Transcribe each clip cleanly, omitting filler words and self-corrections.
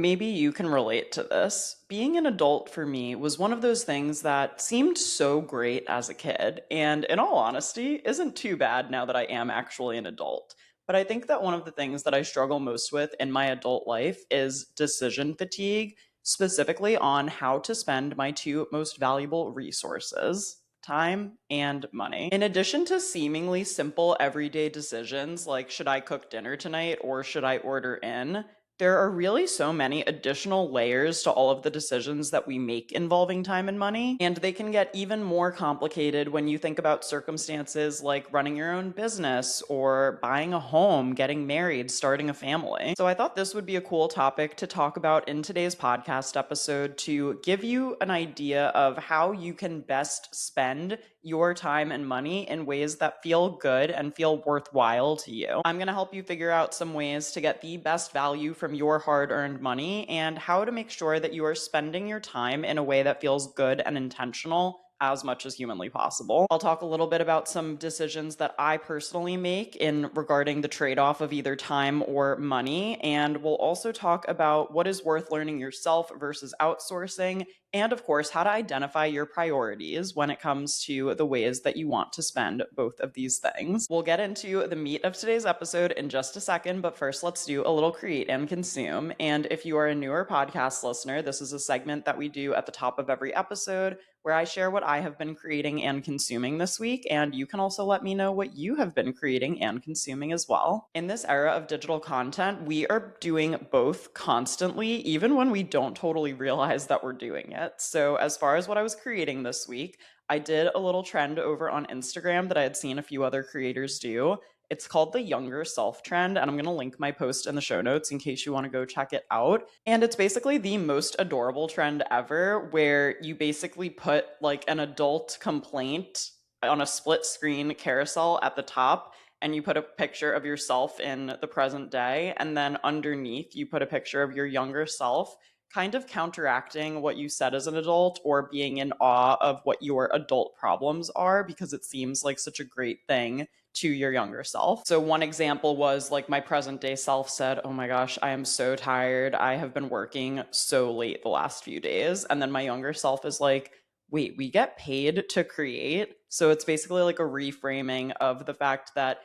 Maybe you can relate to this. Being an adult for me was one of those things that seemed so great as a kid, and in all honesty, isn't too bad now that I am actually an adult. But I think that one of the things that I struggle most with in my adult life is decision fatigue, specifically on how to spend my two most valuable resources, time and money. In addition to seemingly simple everyday decisions like should I cook dinner tonight or should I order in, there are really so many additional layers to all of the decisions that we make involving time and money, and they can get even more complicated when you think about circumstances like running your own business or buying a home, getting married, starting a family. So I thought this would be a cool topic to talk about in today's podcast episode to give you an idea of how you can best spend your time and money in ways that feel good and feel worthwhile to you. I'm going to help you figure out some ways to get the best value from your hard earned money and how to make sure that you are spending your time in a way that feels good and intentional as much as humanly possible. I'll talk a little bit about some decisions that I personally make in regarding the trade-off of either time or money, and we'll also talk about what is worth learning yourself versus outsourcing, and of course, how to identify your priorities when it comes to the ways that you want to spend both of these things. We'll get into the meat of today's episode in just a second, but first let's do a little create and consume. And if you are a newer podcast listener, this is a segment that we do at the top of every episode where I share what I have been creating and consuming this week, and you can also let me know what you have been creating and consuming as well. In this era of digital content, we are doing both constantly, even when we don't totally realize that we're doing it. So as far as what I was creating this week, I did a little trend over on Instagram that I had seen a few other creators do. It's called the younger self trend, and I'm going to link my post in the show notes in case you want to go check it out. And it's basically the most adorable trend ever, where you basically put like an adult complaint on a split screen carousel at the top, and you put a picture of yourself in the present day, and then underneath you put a picture of your younger self, kind of counteracting what you said as an adult or being in awe of what your adult problems are, because it seems like such a great thing to your younger self. So one example was like my present day self said, "Oh my gosh, I am so tired. I have been working so late the last few days." And then my younger self is like, "Wait, we get paid to create?" So it's basically like a reframing of the fact that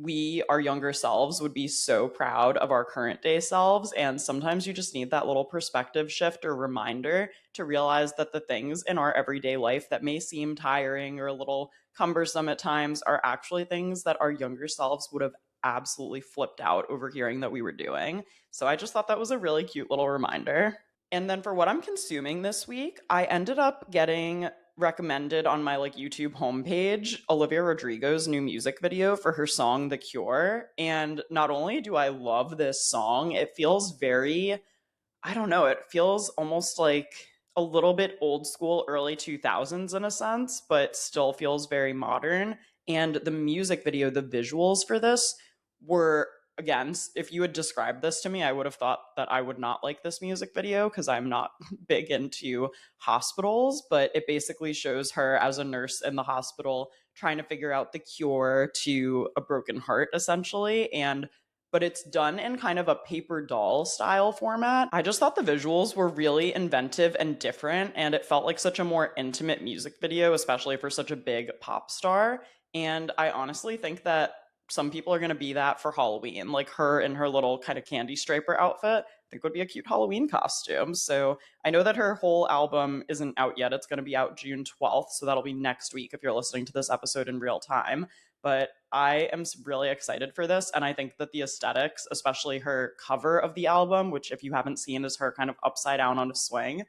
we, our younger selves, would be so proud of our current day selves. And sometimes you just need that little perspective shift or reminder to realize that the things in our everyday life that may seem tiring or a little cumbersome at times are actually things that our younger selves would have absolutely flipped out over hearing that we were doing. So I just thought that was a really cute little reminder. And then for what I'm consuming this week, I ended up getting recommended on my like YouTube homepage Olivia Rodrigo's new music video for her song The Cure. And not only do I love this song, it feels very, I don't know, it feels almost like a little bit old school, early 2000s in a sense, but still feels very modern. And the music video, the visuals for this were, again, if you had described this to me, I would have thought that I would not like this music video because I'm not big into hospitals, but it basically shows her as a nurse in the hospital trying to figure out the cure to a broken heart, essentially. And but it's done in kind of a paper doll style format. I just thought the visuals were really inventive and different, and it felt like such a more intimate music video, especially for such a big pop star. And I honestly think that some people are going to be that for Halloween, like her in her little kind of candy striper outfit. I think would be a cute Halloween costume. So I know that her whole album isn't out yet. It's going to be out June 12th. So that'll be next week if you're listening to this episode in real time. But I am really excited for this. And I think that the aesthetics, especially her cover of the album, which if you haven't seen is her kind of upside down on a swing,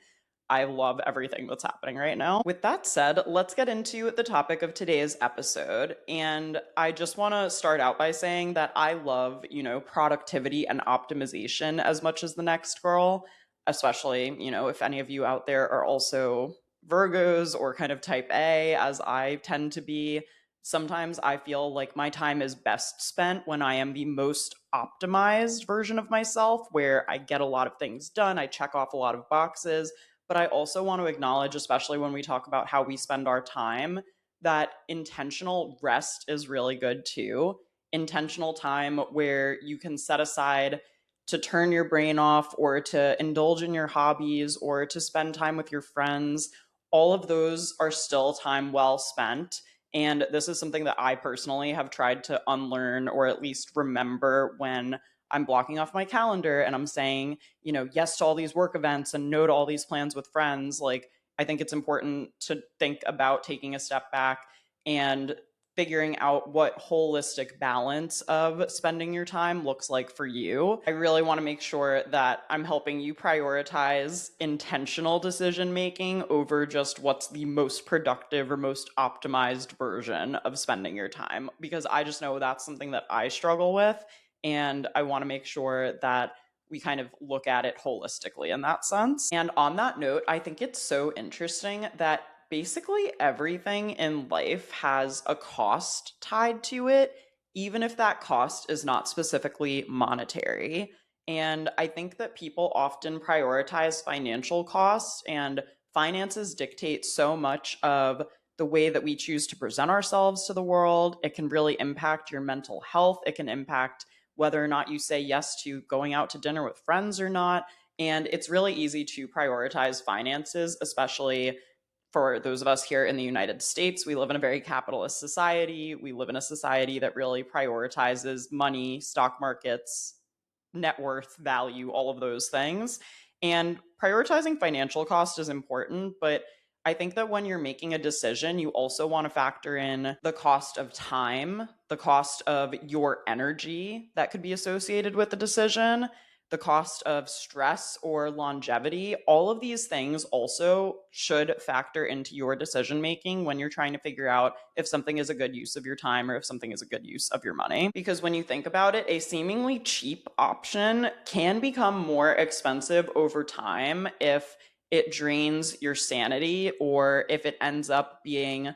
I love everything that's happening right now. With that said, let's get into the topic of today's episode. And I just want to start out by saying that I love, productivity and optimization as much as the next girl, especially, if any of you out there are also Virgos or kind of type A, as I tend to be. Sometimes I feel like my time is best spent when I am the most optimized version of myself, where I get a lot of things done, I check off a lot of boxes. But I also want to acknowledge, especially when we talk about how we spend our time, that intentional rest is really good too. Intentional time where you can set aside to turn your brain off or to indulge in your hobbies or to spend time with your friends, all of those are still time well spent. And this is something that I personally have tried to unlearn or at least remember when I'm blocking off my calendar and I'm saying, yes to all these work events and no to all these plans with friends. Like, I think it's important to think about taking a step back and figuring out what holistic balance of spending your time looks like for you. I really want to make sure that I'm helping you prioritize intentional decision making over just what's the most productive or most optimized version of spending your time, because I just know that's something that I struggle with. And I want to make sure that we kind of look at it holistically in that sense. And on that note, I think it's so interesting that basically everything in life has a cost tied to it, even if that cost is not specifically monetary. And I think that people often prioritize financial costs, and finances dictate so much of the way that we choose to present ourselves to the world. It can really impact your mental health. It can impact whether or not you say yes to going out to dinner with friends or not. And it's really easy to prioritize finances, especially for those of us here in the United States. We live in a very capitalist society. We live in a society that really prioritizes money, stock markets, net worth, value, all of those things. And prioritizing financial cost is important, but I think that when you're making a decision, you also want to factor in the cost of time, the cost of your energy that could be associated with the decision, the cost of stress or longevity. All of these things also should factor into your decision making when you're trying to figure out if something is a good use of your time or if something is a good use of your money. Because when you think about it, a seemingly cheap option can become more expensive over time if it drains your sanity or if it ends up being,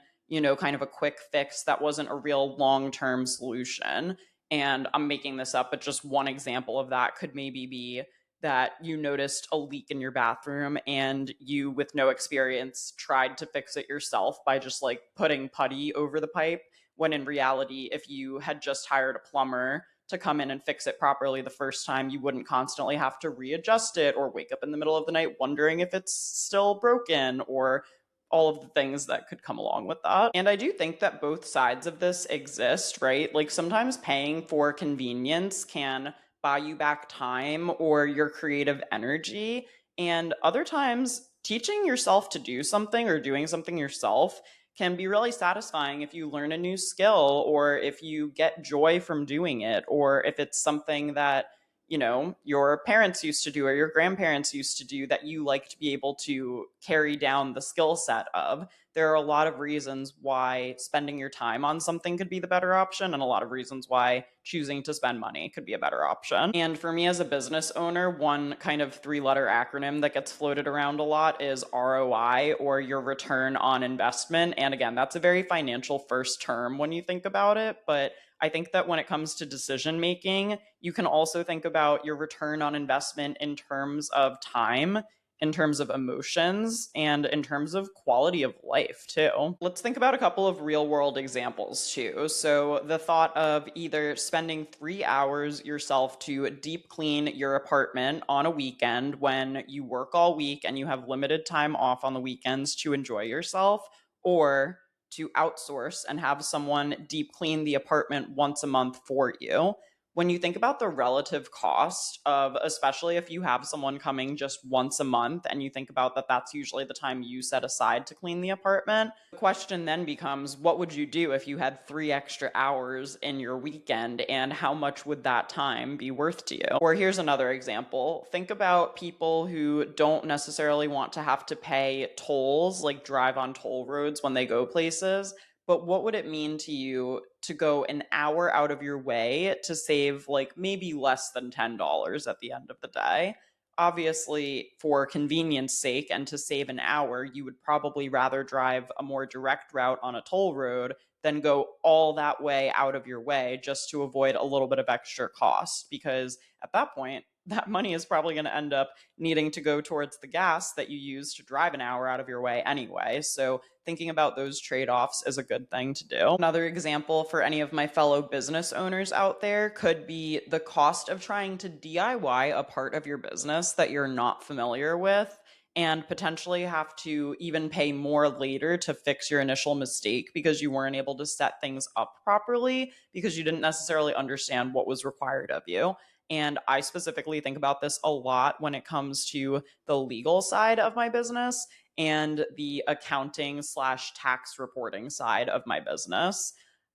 kind of a quick fix that wasn't a real long-term solution. And I'm making this up, but just one example of that could maybe be that you noticed a leak in your bathroom and you, with no experience, tried to fix it yourself by just like putting putty over the pipe. When in reality, if you had just hired a plumber to come in and fix it properly the first time, you wouldn't constantly have to readjust it or wake up in the middle of the night wondering if it's still broken or all of the things that could come along with that. And I do think that both sides of this exist, right? Like sometimes paying for convenience can buy you back time or your creative energy. And other times, teaching yourself to do something or doing something yourself can be really satisfying if you learn a new skill or if you get joy from doing it, or if it's something that your parents used to do or your grandparents used to do that you like to be able to carry down the skill set of. There are a lot of reasons why spending your time on something could be the better option, and a lot of reasons why choosing to spend money could be a better option. And for me as a business owner, one kind of 3-letter acronym that gets floated around a lot is ROI, or your return on investment. And again, that's a very financial first term when you think about it, but I think that when it comes to decision making, you can also think about your return on investment in terms of time, in terms of emotions, and in terms of quality of life too. Let's think about a couple of real world examples too. So the thought of either spending 3 hours yourself to deep clean your apartment on a weekend when you work all week and you have limited time off on the weekends to enjoy yourself, or to outsource and have someone deep clean the apartment once a month for you. When you think about the relative cost of, especially if you have someone coming just once a month and you think about that that's usually the time you set aside to clean the apartment, the question then becomes, what would you do if you had 3 extra hours in your weekend, and how much would that time be worth to you? Or here's another example. Think about people who don't necessarily want to have to pay tolls, like drive on toll roads when they go places. But what would it mean to you to go an hour out of your way to save like maybe less than $10 at the end of the day? Obviously, for convenience sake and to save an hour, you would probably rather drive a more direct route on a toll road than go all that way out of your way just to avoid a little bit of extra cost. Because at that point, that money is probably going to end up needing to go towards the gas that you use to drive an hour out of your way anyway. So, thinking about those trade offs is a good thing to do. Another example for any of my fellow business owners out there could be the cost of trying to DIY a part of your business that you're not familiar with, and potentially have to even pay more later to fix your initial mistake because you weren't able to set things up properly because you didn't necessarily understand what was required of you. And I specifically think about this a lot when it comes to the legal side of my business and the accounting slash tax reporting side of my business.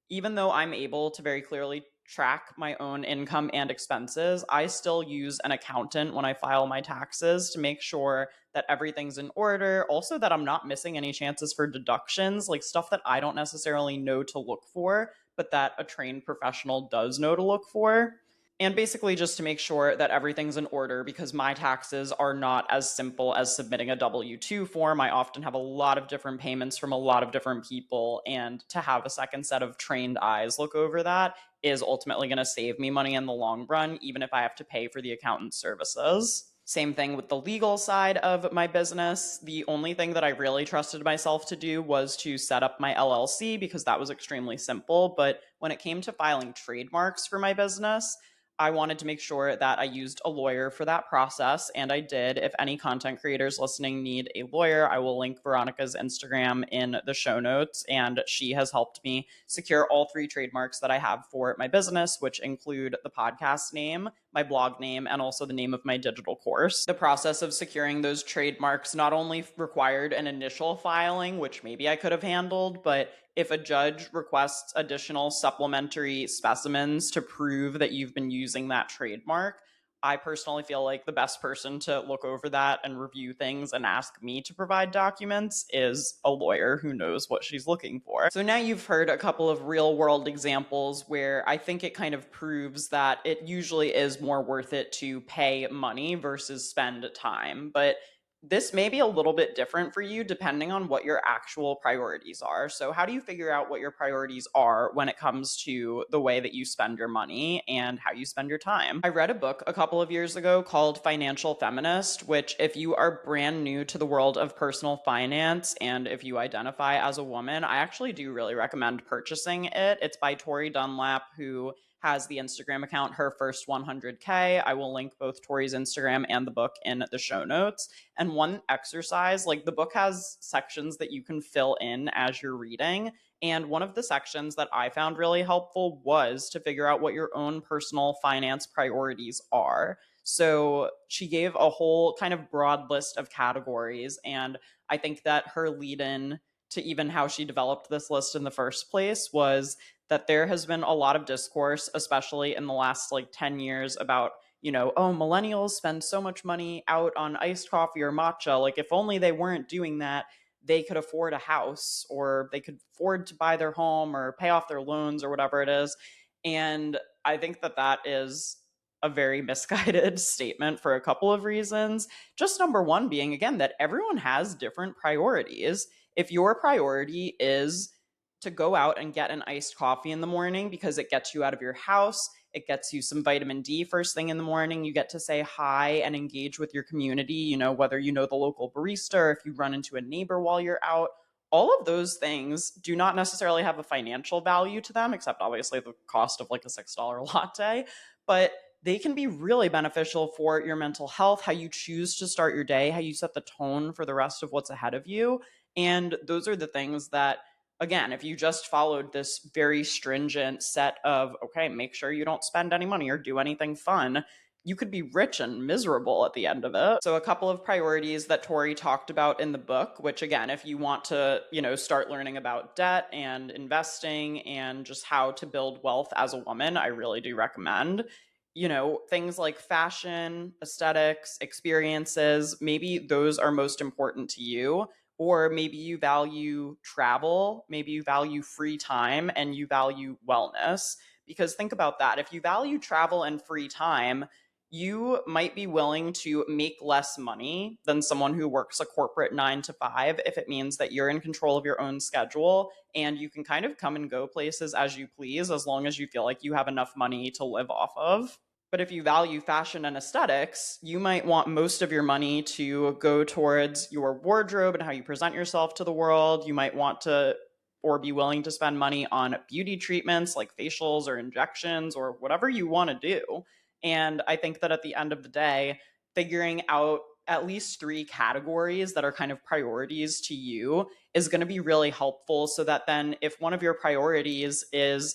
Even though I'm able to very clearly track my own income and expenses, I still use an accountant when I file my taxes to make sure that everything's in order. Also, that I'm not missing any chances for deductions, like stuff that I don't necessarily know to look for, but that a trained professional does know to look for. And basically, just to make sure that everything's in order because my taxes are not as simple as submitting a W 2 form. I often have a lot of different payments from a lot of different people. And to have a second set of trained eyes look over that is ultimately going to save me money in the long run, even if I have to pay for the accountant's services. Same thing with the legal side of my business. The only thing that I really trusted myself to do was to set up my LLC because that was extremely simple. But when it came to filing trademarks for my business, I wanted to make sure that I used a lawyer for that process, and I did. If any content creators listening need a lawyer, I will link Veronica's Instagram in the show notes, and she has helped me secure all 3 trademarks that I have for my business, which include the podcast name, my blog name, and also the name of my digital course. The process of securing those trademarks not only required an initial filing, which maybe I could have handled, but if a judge requests additional supplementary specimens to prove that you've been using that trademark, I personally feel like the best person to look over that and review things and ask me to provide documents is a lawyer who knows what she's looking for. So now you've heard a couple of real world examples where I think it kind of proves that it usually is more worth it to pay money versus spend time. But this may be a little bit different for you depending on what your actual priorities are. So, how do you figure out what your priorities are when it comes to the way that you spend your money and how you spend your time? I read a book a couple of years ago called Financial Feminist, which, if you are brand new to the world of personal finance and if you identify as a woman, I actually do really recommend purchasing it. It's by Tori Dunlap, who has the Instagram account Her First 100K. I will link both Tori's Instagram and the book in the show notes. And one exercise, like the book has sections that you can fill in as you're reading. And one of the sections that I found really helpful was to figure out what your own personal finance priorities are. So she gave a whole kind of broad list of categories. And I think that her lead in to even how she developed this list in the first place was that there has been a lot of discourse, especially in the last like 10 years, about, oh, millennials spend so much money out on iced coffee or matcha. Like, if only they weren't doing that, they could afford a house or they could afford to buy their home or pay off their loans or whatever it is. And I think that that is a very misguided statement for a couple of reasons. Just number one being, again, that everyone has different priorities. If your priority is to go out and get an iced coffee in the morning because it gets you out of your house, it gets you some vitamin D first thing in the morning, you get to say hi and engage with your community, whether you know the local barista or if you run into a neighbor while you're out. All of those things do not necessarily have a financial value to them, except obviously the cost of like a $6 latte, but they can be really beneficial for your mental health, how you choose to start your day, how you set the tone for the rest of what's ahead of you. And those are the things that, again, if you just followed this very stringent set of, okay, make sure you don't spend any money or do anything fun, you could be rich and miserable at the end of it. So a couple of priorities that Tori talked about in the book, which again, if you want to, start learning about debt and investing and just how to build wealth as a woman, I really do recommend. Things like fashion, aesthetics, experiences, maybe those are most important to you. Or maybe you value travel, maybe you value free time, and you value wellness. Because think about that. If you value travel and free time, you might be willing to make less money than someone who works a corporate 9 to 5 if it means that you're in control of your own schedule and you can kind of come and go places as you please as long as you feel like you have enough money to live off of. But if you value fashion and aesthetics, you might want most of your money to go towards your wardrobe and how you present yourself to the world. You might want to or be willing to spend money on beauty treatments like facials or injections or whatever you want to do. And I think that at the end of the day, figuring out at least three categories that are kind of priorities to you is going to be really helpful so that then if one of your priorities is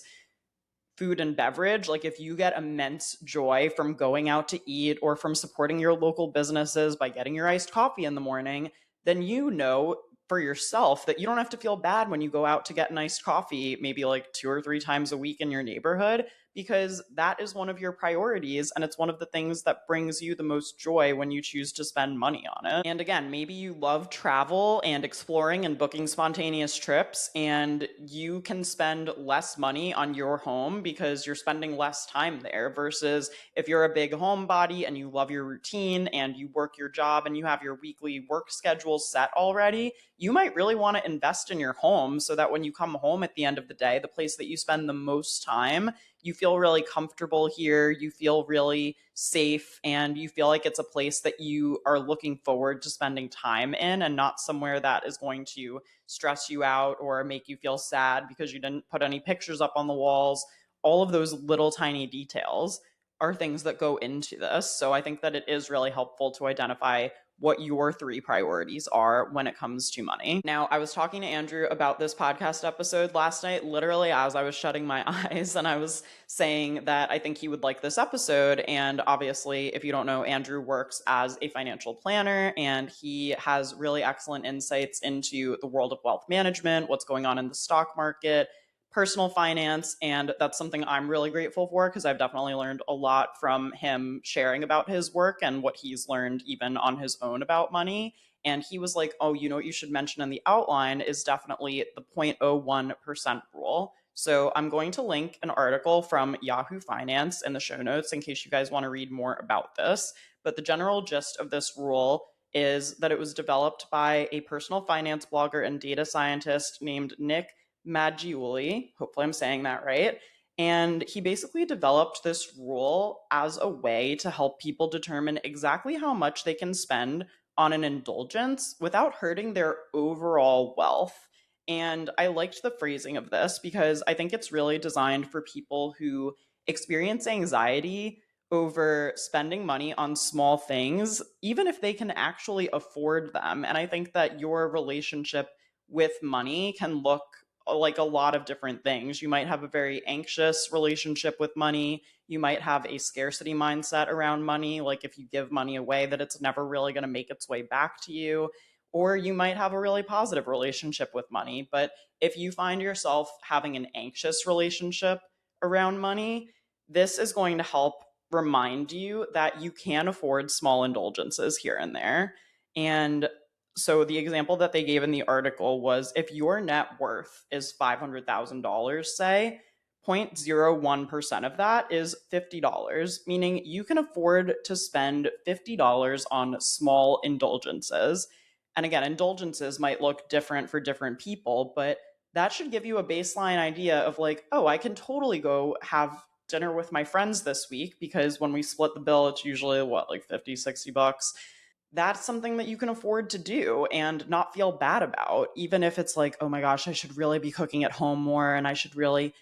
food and beverage, like if you get immense joy from going out to eat or from supporting your local businesses by getting your iced coffee in the morning, then you know for yourself that you don't have to feel bad when you go out to get an iced coffee, maybe like 2 or 3 times a week in your neighborhood, because that is one of your priorities and it's one of the things that brings you the most joy when you choose to spend money on it. And again, maybe you love travel and exploring and booking spontaneous trips, and you can spend less money on your home because you're spending less time there versus if you're a big homebody and you love your routine and you work your job and you have your weekly work schedule set already, you might really want to invest in your home so that when you come home at the end of the day, the place that you spend the most time, you feel really comfortable here, you feel really safe, and you feel like it's a place that you are looking forward to spending time in and not somewhere that is going to stress you out or make you feel sad because you didn't put any pictures up on the walls. All of those little tiny details are things that go into this. So I think that it is really helpful to identify what your three priorities are when it comes to money. Now, I was talking to Andrew about this podcast episode last night, literally as I was shutting my eyes, and I was saying that I think he would like this episode. And obviously, if you don't know, Andrew works as a financial planner and he has really excellent insights into the world of wealth management, what's going on in the stock market, personal finance, and that's something I'm really grateful for because I've definitely learned a lot from him sharing about his work and what he's learned even on his own about money. And he was like, oh, you know what you should mention in the outline is definitely the 0.01% rule. So I'm going to link an article from Yahoo Finance in the show notes in case you guys want to read more about this. But the general gist of this rule is that it was developed by a personal finance blogger and data scientist named Nick Maggiuli. Hopefully, I'm saying that right. And he basically developed this rule as a way to help people determine exactly how much they can spend on an indulgence without hurting their overall wealth. And I liked the phrasing of this because I think it's really designed for people who experience anxiety over spending money on small things, even if they can actually afford them. And I think that your relationship with money can look like a lot of different things. You might have a very anxious relationship with money. You might have a scarcity mindset around money, like if you give money away, that it's never really going to make its way back to you. Or you might have a really positive relationship with money. But if you find yourself having an anxious relationship around money, this is going to help remind you that you can afford small indulgences here and there. And so the example that they gave in the article was if your net worth is $500,000, say, 0.01% of that is $50, meaning you can afford to spend $50 on small indulgences. And again, indulgences might look different for different people, but that should give you a baseline idea of like, oh, I can totally go have dinner with my friends this week because when we split the bill, it's usually what, like 50, $60. That's something that you can afford to do and not feel bad about, even if it's like, oh my gosh, I should really be cooking at home more and I should really,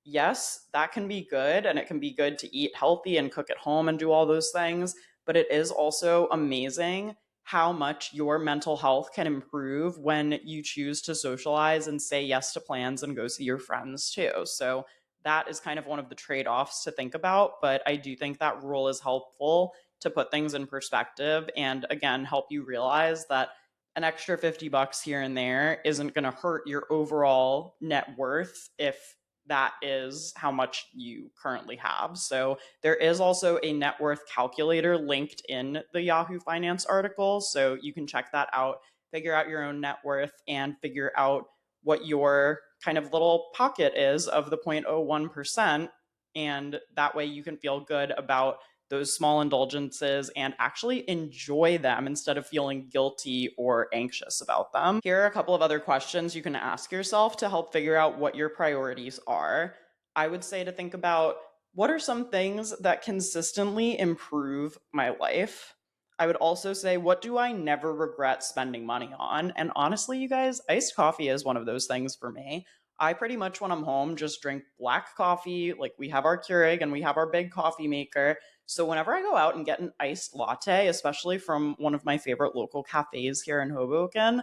yes, that can be good and it can be good to eat healthy and cook at home and do all those things. But it is also amazing how much your mental health can improve when you choose to socialize and say yes to plans and go see your friends too. So that is kind of one of the trade offs to think about. But I do think that rule is helpful to put things in perspective and again, help you realize that an extra $50 here and there isn't going to hurt your overall net worth if that is how much you currently have. So there is also a net worth calculator linked in the Yahoo Finance article. So you can check that out, figure out your own net worth, and figure out what your kind of little pocket is of the 0.01%. And that way you can feel good about those small indulgences and actually enjoy them instead of feeling guilty or anxious about them. Here are a couple of other questions you can ask yourself to help figure out what your priorities are. I would say to think about What are some things that consistently improve my life? I would also say, what do I never regret spending money on? And honestly, you guys, iced coffee is one of those things for me. I pretty much, when I'm home, just drink black coffee. Like, we have our Keurig and we have our big coffee maker. So whenever I go out and get an iced latte, especially from one of my favorite local cafes here in Hoboken,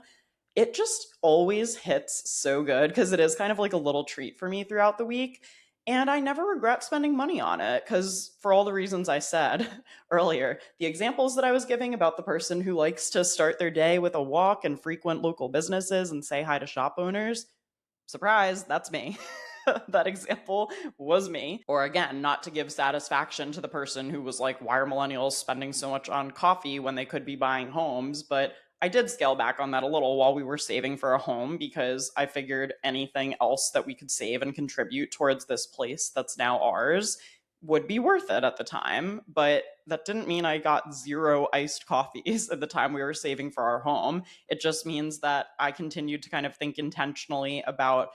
it just always hits so good because it is kind of like a little treat for me throughout the week. And I never regret spending money on it because, for all the reasons I said earlier, the examples that I was giving about the person who likes to start their day with a walk and frequent local businesses and say hi to shop owners, surprise, that's me. That example was me. Or again, not to give satisfaction to the person who was like, why are millennials spending so much on coffee when they could be buying homes? But I did scale back on that a little while we were saving for a home because I figured anything else that we could save and contribute towards this place that's now ours would be worth it at the time. But that didn't mean I got zero iced coffees at the time we were saving for our home. It just means that I continued to kind of think intentionally about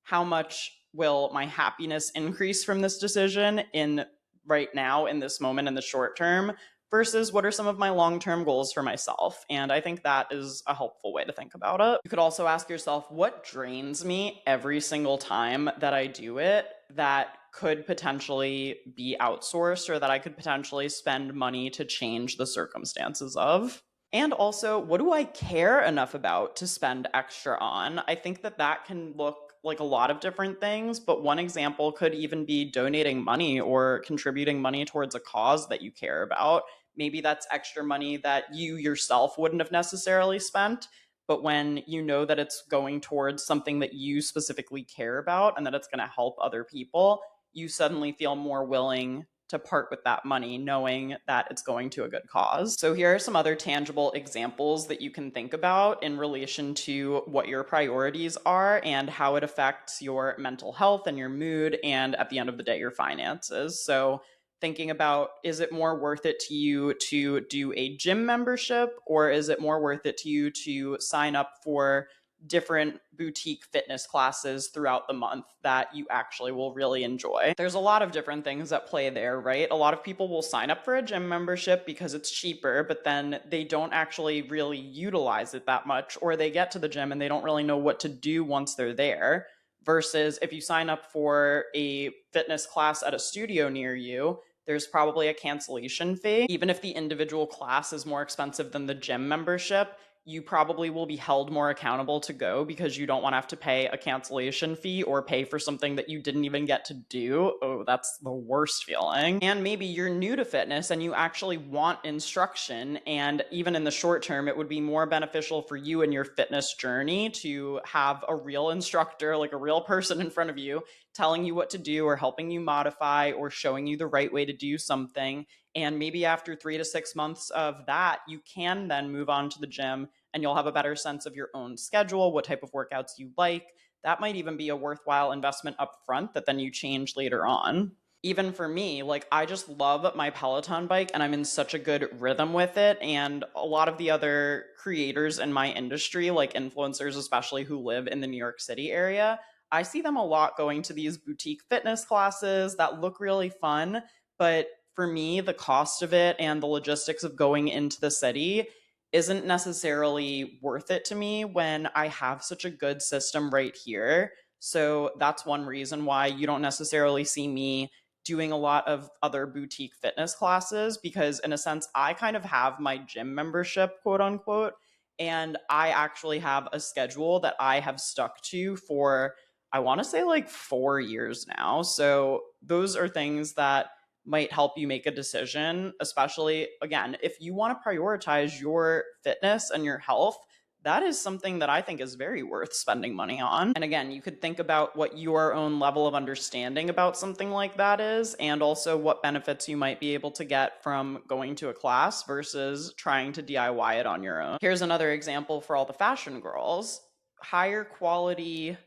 how much will my happiness increase from this decision in right now in this moment in the short term versus what are some of my long-term goals for myself. And I think that is a helpful way to think about it. You could also ask yourself, what drains me every single time that I do it that could potentially be outsourced or that I could potentially spend money to change the circumstances of? And also, what do I care enough about to spend extra on? I think that that can look like a lot of different things, but one example could even be donating money or contributing money towards a cause that you care about. Maybe that's extra money that you yourself wouldn't have necessarily spent, but when you know that it's going towards something that you specifically care about and that it's going to help other people, you suddenly feel more willing to part with that money, knowing that it's going to a good cause. So, here are some other tangible examples that you can think about in relation to what your priorities are and how it affects your mental health and your mood, and at the end of the day, your finances. So, thinking about, is it more worth it to you to do a gym membership, or is it more worth it to you to sign up for different boutique fitness classes throughout the month that you actually will really enjoy? There's a lot of different things at play there, right? A lot of people will sign up for a gym membership because it's cheaper, but then they don't actually really utilize it that much, or they get to the gym and they don't really know what to do once they're there. Versus if you sign up for a fitness class at a studio near you, there's probably a cancellation fee. Even if the individual class is more expensive than the gym membership, you probably will be held more accountable to go because you don't want to have to pay a cancellation fee or pay for something that you didn't even get to do. Oh, that's the worst feeling. And maybe you're new to fitness and you actually want instruction. And even in the short term, it would be more beneficial for you in your fitness journey to have a real instructor, like a real person in front of you, telling you what to do or helping you modify or showing you the right way to do something. And maybe after 3 to 6 months of that, you can then move on to the gym and you'll have a better sense of your own schedule, what type of workouts you like. That might even be a worthwhile investment up front that then you change later on. Even for me, like, I just love my Peloton bike and I'm in such a good rhythm with it. And a lot of the other creators in my industry, like influencers, especially who live in the New York City area, I see them a lot going to these boutique fitness classes that look really fun. But for me, the cost of it and the logistics of going into the city isn't necessarily worth it to me when I have such a good system right here. So that's one reason why you don't necessarily see me doing a lot of other boutique fitness classes, because in a sense, I kind of have my gym membership, quote unquote, and I actually have a schedule that I have stuck to for, I want to say, like 4 years now. So those are things that might help you make a decision, especially again, if you want to prioritize your fitness and your health. That is something that I think is very worth spending money on. And again, you could think about what your own level of understanding about something like that is, and also what benefits you might be able to get from going to a class versus trying to DIY it on your own. Here's another example for all the fashion girls: higher quality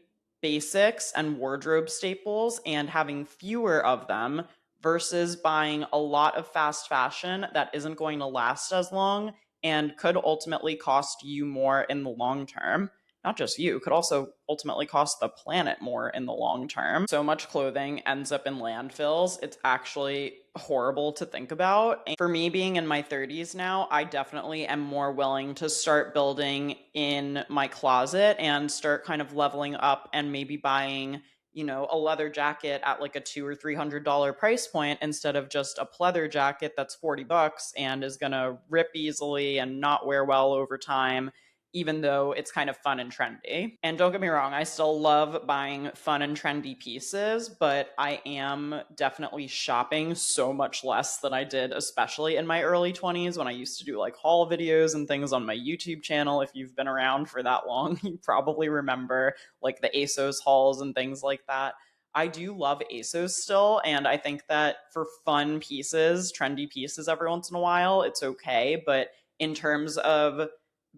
basics and wardrobe staples and having fewer of them versus buying a lot of fast fashion that isn't going to last as long and could ultimately cost you more in the long term. not just you, could also ultimately cost the planet more in the long term. So much clothing ends up in landfills. It's actually horrible to think about. And for me, being in my 30s now, I definitely am more willing to start building in my closet and start kind of leveling up and maybe buying, a leather jacket at like a $200 or $300 price point instead of just a pleather jacket that's $40 and is gonna rip easily and not wear well over time, even though it's kind of fun and trendy. And don't get me wrong, I still love buying fun and trendy pieces, but I am definitely shopping so much less than I did, especially in my early 20s when I used to do like haul videos and things on my YouTube channel. If you've been around for that long, you probably remember like the ASOS hauls and things like that. I do love ASOS still, and I think that for fun pieces, trendy pieces every once in a while, it's okay. But in terms of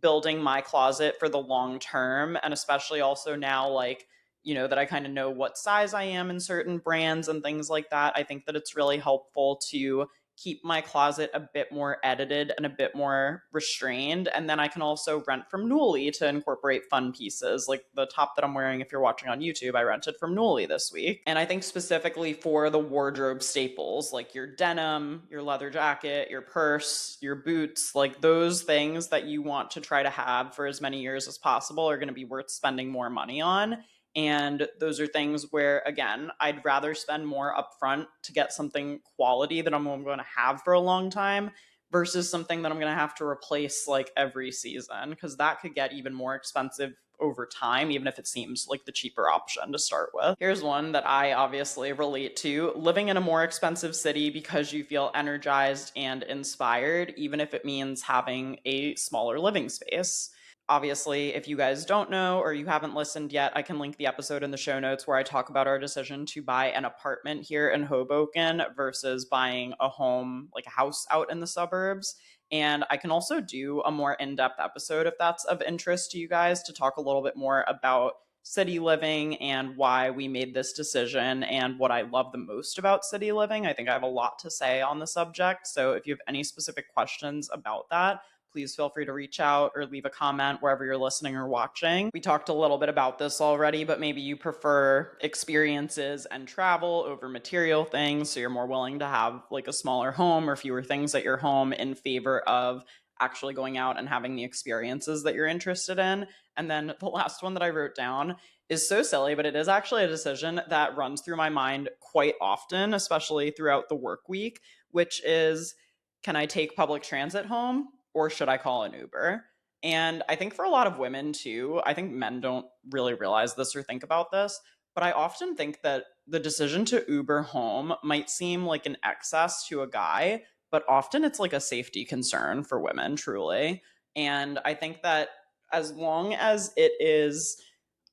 building my closet for the long term, and especially also now, like, that I kind of know what size I am in certain brands and things like that, I think that it's really helpful to keep my closet a bit more edited and a bit more restrained. And then I can also rent from Nuuly to incorporate fun pieces. Like the top that I'm wearing, if you're watching on YouTube, I rented from Nuuly this week. And I think specifically for the wardrobe staples, like your denim, your leather jacket, your purse, your boots, like those things that you want to try to have for as many years as possible are going to be worth spending more money on. And those are things where, again, I'd rather spend more upfront to get something quality that I'm going to have for a long time versus something that I'm going to have to replace like every season, because that could get even more expensive over time, even if it seems like the cheaper option to start with. Here's one that I obviously relate to: living in a more expensive city because you feel energized and inspired, even if it means having a smaller living space. Obviously, if you guys don't know or you haven't listened yet, I can link the episode in the show notes where I talk about our decision to buy an apartment here in Hoboken versus buying a home, like a house out in the suburbs. And I can also do a more in depth episode if that's of interest to you guys, to talk a little bit more about city living and why we made this decision and what I love the most about city living. I think I have a lot to say on the subject. So if you have any specific questions about that, please feel free to reach out or leave a comment wherever you're listening or watching. We talked a little bit about this already, but maybe you prefer experiences and travel over material things, so you're more willing to have like a smaller home or fewer things at your home in favor of actually going out and having the experiences that you're interested in. And then the last one that I wrote down is so silly, but it is actually a decision that runs through my mind quite often, especially throughout the work week, which is, can I take public transit home or should I call an Uber? And I think for a lot of women too, I think men don't really realize this or think about this, but I often think that the decision to Uber home might seem like an excess to a guy, but often it's like a safety concern for women, truly. And I think that as long as it is,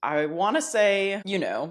I want to say,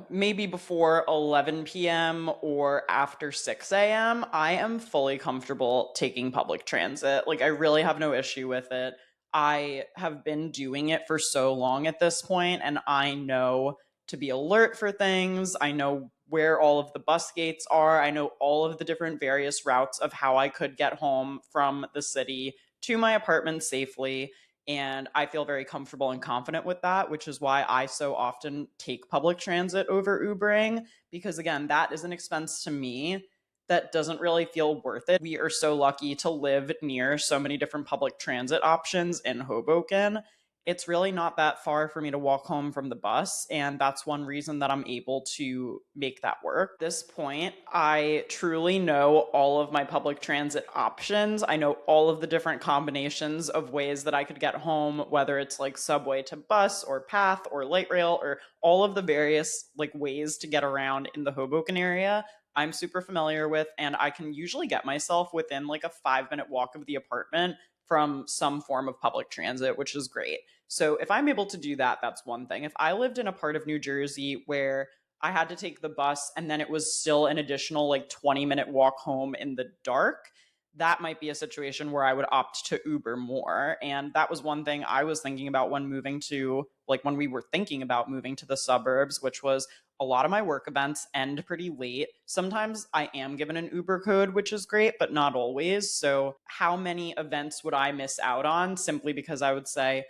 maybe before 11 p.m. or after 6 a.m., I am fully comfortable taking public transit. Like, I really have no issue with it. I have been doing it for so long at this point, and I know to be alert for things. I know where all of the bus gates are. I know all of the different various routes of how I could get home from the city to my apartment safely. And I feel very comfortable and confident with that, which is why I so often take public transit over Ubering, because again, that is an expense to me that doesn't really feel worth it. We are so lucky to live near so many different public transit options in Hoboken. It's really not that far for me to walk home from the bus, and that's one reason that I'm able to make that work. At this point, I truly know all of my public transit options. I know all of the different combinations of ways that I could get home, whether it's like subway to bus or path or light rail or all of the various like ways to get around in the Hoboken area. I'm super familiar with, and I can usually get myself within like a 5-minute walk of the apartment from some form of public transit, which is great. So if I'm able to do that, that's one thing. If I lived in a part of New Jersey where I had to take the bus and then it was still an additional like 20-minute walk home in the dark, that might be a situation where I would opt to Uber more. And that was one thing I was thinking about when moving to, like when we were thinking about moving to the suburbs, which was a lot of my work events end pretty late. Sometimes I am given an Uber code, which is great, but not always. So how many events would I miss out on simply because I would say,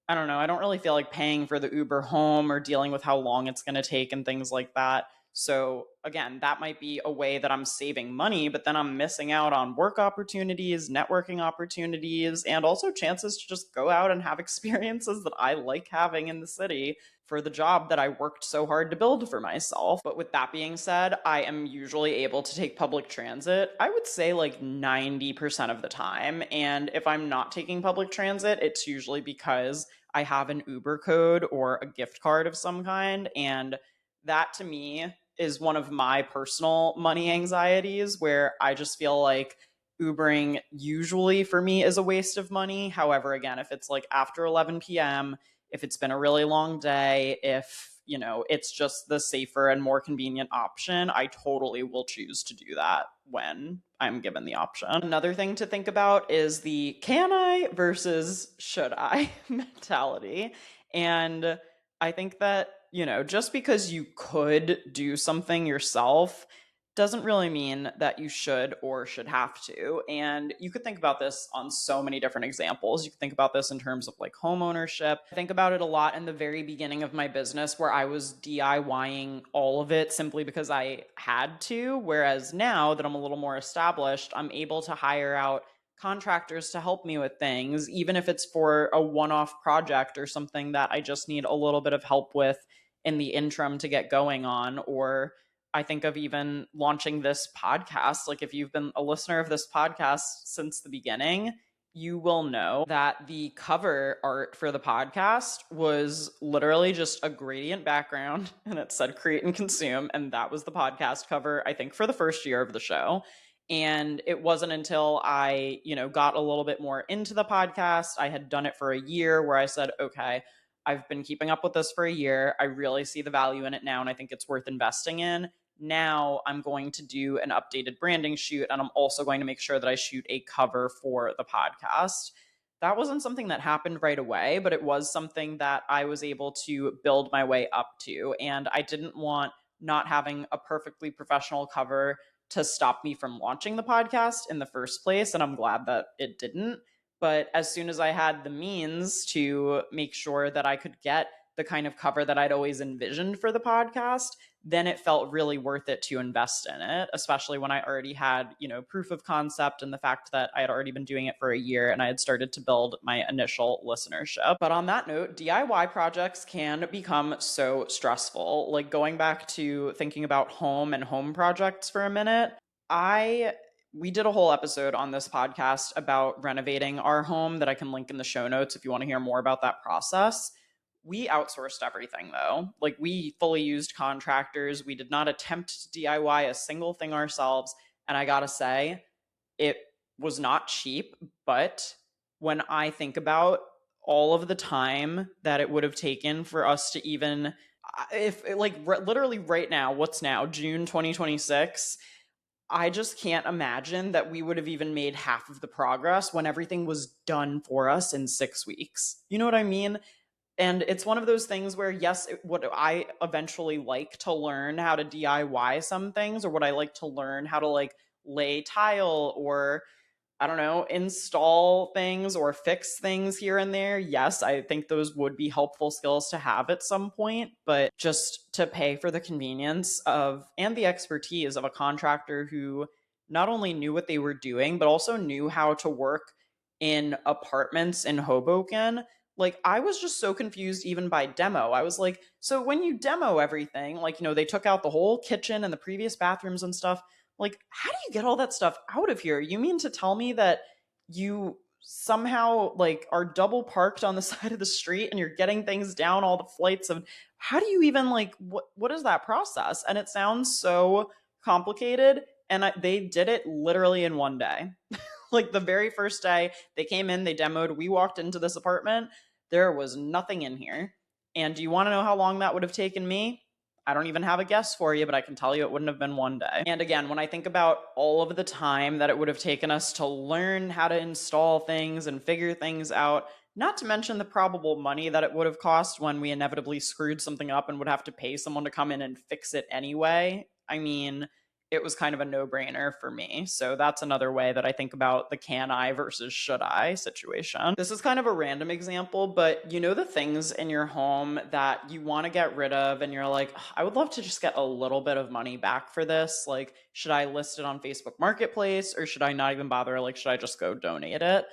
I don't know. I don't really feel like paying for the Uber home or dealing with how long it's going to take and things like that. So, again, that might be a way that I'm saving money, but then I'm missing out on work opportunities, networking opportunities, and also chances to just go out and have experiences that I like having in the city for the job that I worked so hard to build for myself. But with that being said, I am usually able to take public transit, I would say like 90% of the time. And if I'm not taking public transit, it's usually because I have an Uber code or a gift card of some kind. And that to me is one of my personal money anxieties where I just feel like Ubering usually for me is a waste of money. However, again, if it's like after 11 p.m., if it's been a really long day, if it's just the safer and more convenient option, I totally will choose to do that when I'm given the option. Another thing to think about is the can I versus should I mentality. And I think that, just because you could do something yourself doesn't really mean that you should or should have to. And you could think about this on so many different examples. You could think about this in terms of like home ownership. I think about it a lot in the very beginning of my business where I was DIYing all of it simply because I had to. Whereas now that I'm a little more established, I'm able to hire out contractors to help me with things, even if it's for a one-off project or something that I just need a little bit of help with in the interim to get going on. Or I think of even launching this podcast. Like, if you've been a listener of this podcast since the beginning, you will know that the cover art for the podcast was literally just a gradient background and it said create and consume. And that was the podcast cover, I think, for the first year of the show. And it wasn't until I, got a little bit more into the podcast, I had done it for a year, where I said, okay, I've been keeping up with this for a year. I really see the value in it now, and I think it's worth investing in. Now I'm going to do an updated branding shoot, and I'm also going to make sure that I shoot a cover for the podcast. That wasn't something that happened right away, but it was something that I was able to build my way up to. And I didn't want not having a perfectly professional cover to stop me from launching the podcast in the first place. And I'm glad that it didn't. But as soon as I had the means to make sure that I could get the kind of cover that I'd always envisioned for the podcast, then it felt really worth it to invest in it, especially when I already had, proof of concept and the fact that I had already been doing it for a year and I had started to build my initial listenership. But on that note, DIY projects can become so stressful. Like, going back to thinking about home and home projects for a minute, we did a whole episode on this podcast about renovating our home that I can link in the show notes if you want to hear more about that process. We outsourced everything though. Like, we fully used contractors. We did not attempt to DIY a single thing ourselves. And I gotta say, it was not cheap, but when I think about all of the time that it would have taken for us to even, if like literally right now, what's now, June 2026, I just can't imagine that we would have even made half of the progress when everything was done for us in 6 weeks. You know what I mean? And it's one of those things where, yes, would I eventually like to learn how to DIY some things, or would I like to learn how to like lay tile or, I don't know, install things or fix things here and there? Yes, I think those would be helpful skills to have at some point, but just to pay for the convenience of and the expertise of a contractor who not only knew what they were doing, but also knew how to work in apartments in Hoboken. Like, I was just so confused even by demo. I was like, so when you demo everything, like, they took out the whole kitchen and the previous bathrooms and stuff. Like, how do you get all that stuff out of here? You mean to tell me that you somehow like are double parked on the side of the street and you're getting things down all the flights of how do you even like what is that process? And it sounds so complicated, and they did it literally in one day. Like, the very first day they came in, they demoed, we walked into this apartment, there was nothing in here. And do you want to know how long that would have taken me? I don't even have a guess for you, but I can tell you it wouldn't have been one day. And again, when I think about all of the time that it would have taken us to learn how to install things and figure things out, not to mention the probable money that it would have cost when we inevitably screwed something up and would have to pay someone to come in and fix it anyway. I mean, it was kind of a no-brainer for me. So that's another way that I think about the can I versus should I situation. This is kind of a random example, but you know the things in your home that you want to get rid of and you're like, I would love to just get a little bit of money back for this. Like, should I list it on Facebook Marketplace or should I not even bother? Like, should I just go donate it?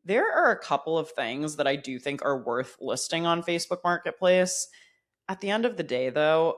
There are a couple of things that I do think are worth listing on Facebook Marketplace. At the end of the day, though,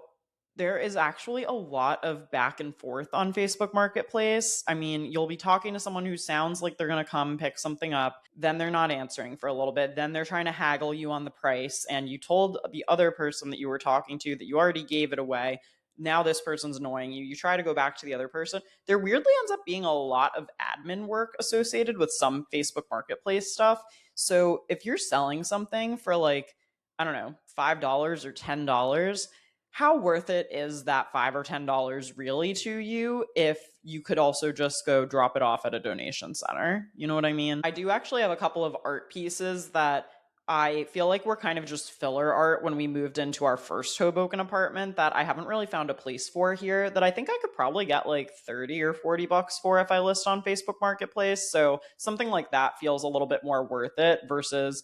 there is actually a lot of back and forth on Facebook Marketplace. I mean, you'll be talking to someone who sounds like they're going to come pick something up, then they're not answering for a little bit, then they're trying to haggle you on the price, and you told the other person that you were talking to that you already gave it away. Now this person's annoying you. You try to go back to the other person. There weirdly ends up being a lot of admin work associated with some Facebook Marketplace stuff. So if you're selling something for like, I don't know, $5 or $10, how worth it is that $5 or $10 really to you if you could also just go drop it off at a donation center? You know what I mean? I do actually have a couple of art pieces that I feel like were kind of just filler art when we moved into our first Hoboken apartment that I haven't really found a place for here that I think I could probably get like 30 or 40 bucks for if I list on Facebook Marketplace. So something like that feels a little bit more worth it versus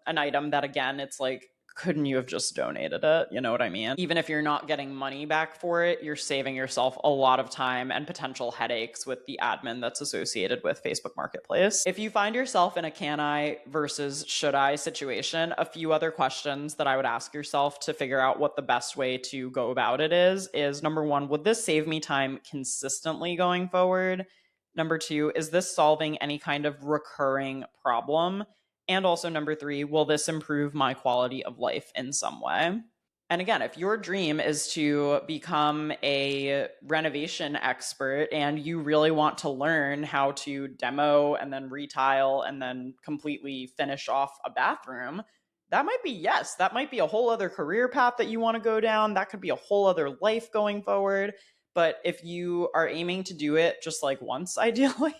an item that, again, it's like, couldn't you have just donated it? You know what I mean? Even if you're not getting money back for it, you're saving yourself a lot of time and potential headaches with the admin that's associated with Facebook Marketplace. If you find yourself in a can I versus should I situation, a few other questions that I would ask yourself to figure out what the best way to go about it is number one, would this save me time consistently going forward? Number two, is this solving any kind of recurring problem? And also, number three, will this improve my quality of life in some way? And again, if your dream is to become a renovation expert and you really want to learn how to demo and then retile and then completely finish off a bathroom, that might be, yes, that might be a whole other career path that you want to go down. That could be a whole other life going forward. But if you are aiming to do it just like once, ideally,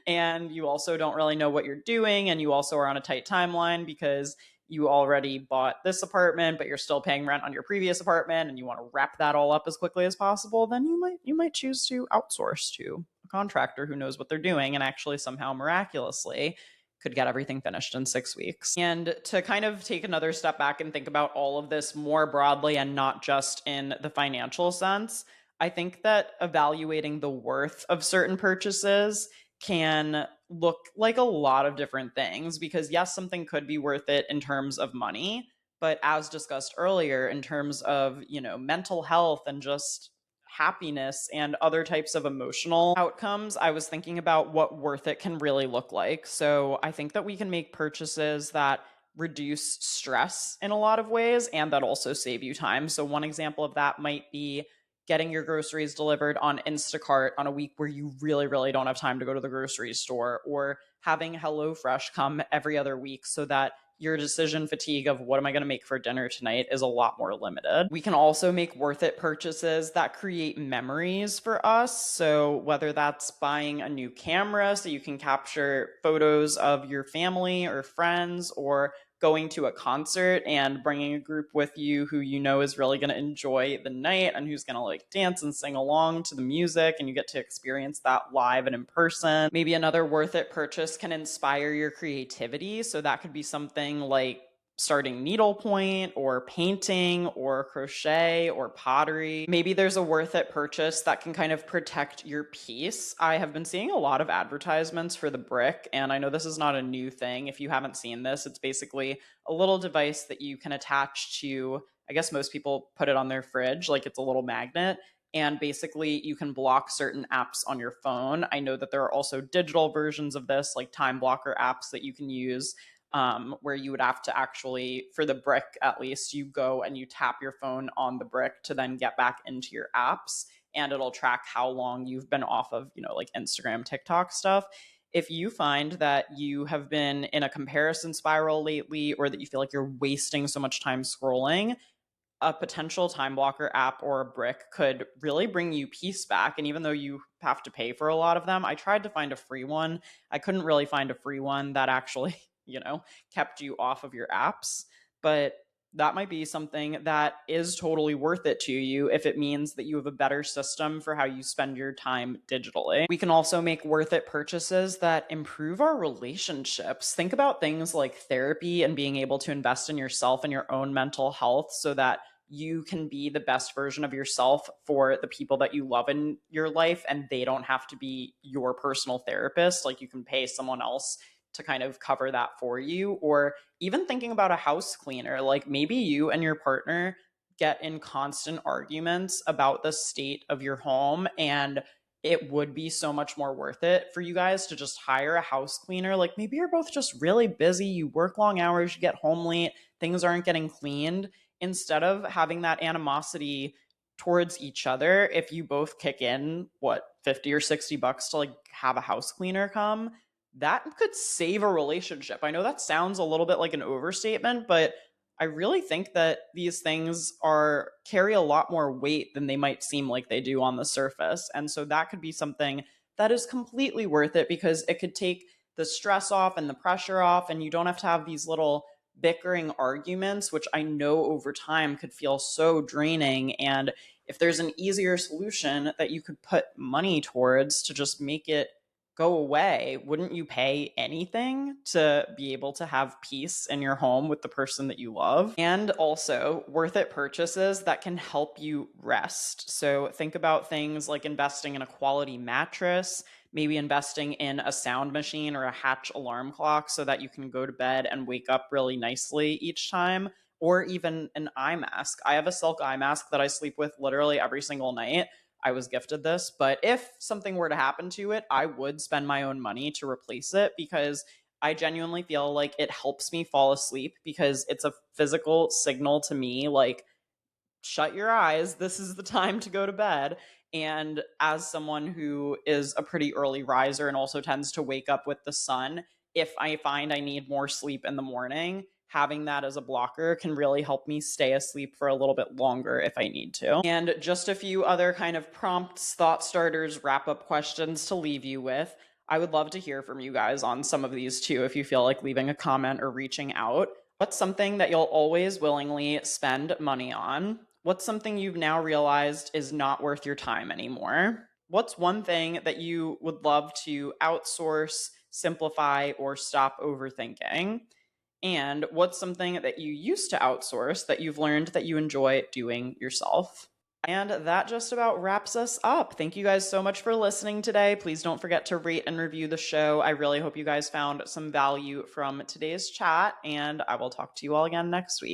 and you also don't really know what you're doing, and you also are on a tight timeline because you already bought this apartment but you're still paying rent on your previous apartment and you want to wrap that all up as quickly as possible, then you might choose to outsource to a contractor who knows what they're doing and actually somehow miraculously could get everything finished in 6 weeks. And to kind of take another step back and think about all of this more broadly and not just in the financial sense, I think that evaluating the worth of certain purchases can look like a lot of different things because yes, something could be worth it in terms of money, but as discussed earlier, in terms of, mental health and just happiness and other types of emotional outcomes, I was thinking about what worth it can really look like. So I think that we can make purchases that reduce stress in a lot of ways and that also save you time. So one example of that might be getting your groceries delivered on Instacart on a week where you really, really don't have time to go to the grocery store, or having HelloFresh come every other week so that your decision fatigue of what am I going to make for dinner tonight is a lot more limited. We can also make worth it purchases that create memories for us. So whether that's buying a new camera so you can capture photos of your family or friends, or going to a concert and bringing a group with you who you know is really going to enjoy the night and who's going to like dance and sing along to the music, and you get to experience that live and in person. Maybe another worth it purchase can inspire your creativity. So that could be something like starting needlepoint or painting or crochet or pottery. Maybe there's a worth it purchase that can kind of protect your peace. I have been seeing a lot of advertisements for the brick, and I know this is not a new thing. If you haven't seen this, it's basically a little device that you can attach to, I guess most people put it on their fridge, like it's a little magnet. And basically, you can block certain apps on your phone. I know that there are also digital versions of this, like time blocker apps that you can use, where you would have to actually, for the brick at least, you go and you tap your phone on the brick to then get back into your apps, and it'll track how long you've been off of, like Instagram, TikTok stuff. If you find that you have been in a comparison spiral lately, or that you feel like you're wasting so much time scrolling, a potential time blocker app or a brick could really bring you peace back. And even though you have to pay for a lot of them, I tried to find a free one. I couldn't really find a free one that actually, kept you off of your apps. But That might be something that is totally worth it to you if it means that you have a better system for how you spend your time digitally. We can also make worth it purchases that improve our relationships. Think about things like therapy and being able to invest in yourself and your own mental health so that you can be the best version of yourself for the people that you love in your life, and they don't have to be your personal therapist. Like, you can pay someone else to kind of cover that for you. Or even thinking about a house cleaner, like maybe you and your partner get in constant arguments about the state of your home, and it would be so much more worth it for you guys to just hire a house cleaner. Like, maybe you're both just really busy, you work long hours, you get home late, things aren't getting cleaned. Instead of having that animosity towards each other, if you both kick in what, 50 or 60 bucks to like have a house cleaner come, that could save a relationship. I know that sounds a little bit like an overstatement, but I really think that these things are carry a lot more weight than they might seem like they do on the surface. And so that could be something that is completely worth it, because it could take the stress off and the pressure off, and you don't have to have these little bickering arguments, which I know over time could feel so draining. And if there's an easier solution that you could put money towards to just make it go away, wouldn't you pay anything to be able to have peace in your home with the person that you love? And also, worth it purchases that can help you rest. So think about things like investing in a quality mattress, maybe investing in a sound machine or a Hatch alarm clock so that you can go to bed and wake up really nicely each time. Or even an eye mask. I have a silk eye mask that I sleep with literally every single night. I was gifted this, but if something were to happen to it, I would spend my own money to replace it, because I genuinely feel like it helps me fall asleep, because it's a physical signal to me like, shut your eyes, this is the time to go to bed. And as someone who is a pretty early riser and also tends to wake up with the sun, if I find I need more sleep in the morning, having that as a blocker can really help me stay asleep for a little bit longer if I need to. And just a few other kind of prompts, thought starters, wrap up questions to leave you with. I would love to hear from you guys on some of these too, if you feel like leaving a comment or reaching out. What's something that you'll always willingly spend money on? What's something you've now realized is not worth your time anymore? What's one thing that you would love to outsource, simplify, or stop overthinking? And what's something that you used to outsource that you've learned that you enjoy doing yourself? And that just about wraps us up. Thank you guys so much for listening today. Please don't forget to rate and review the show. I really hope you guys found some value from today's chat, and I will talk to you all again next week.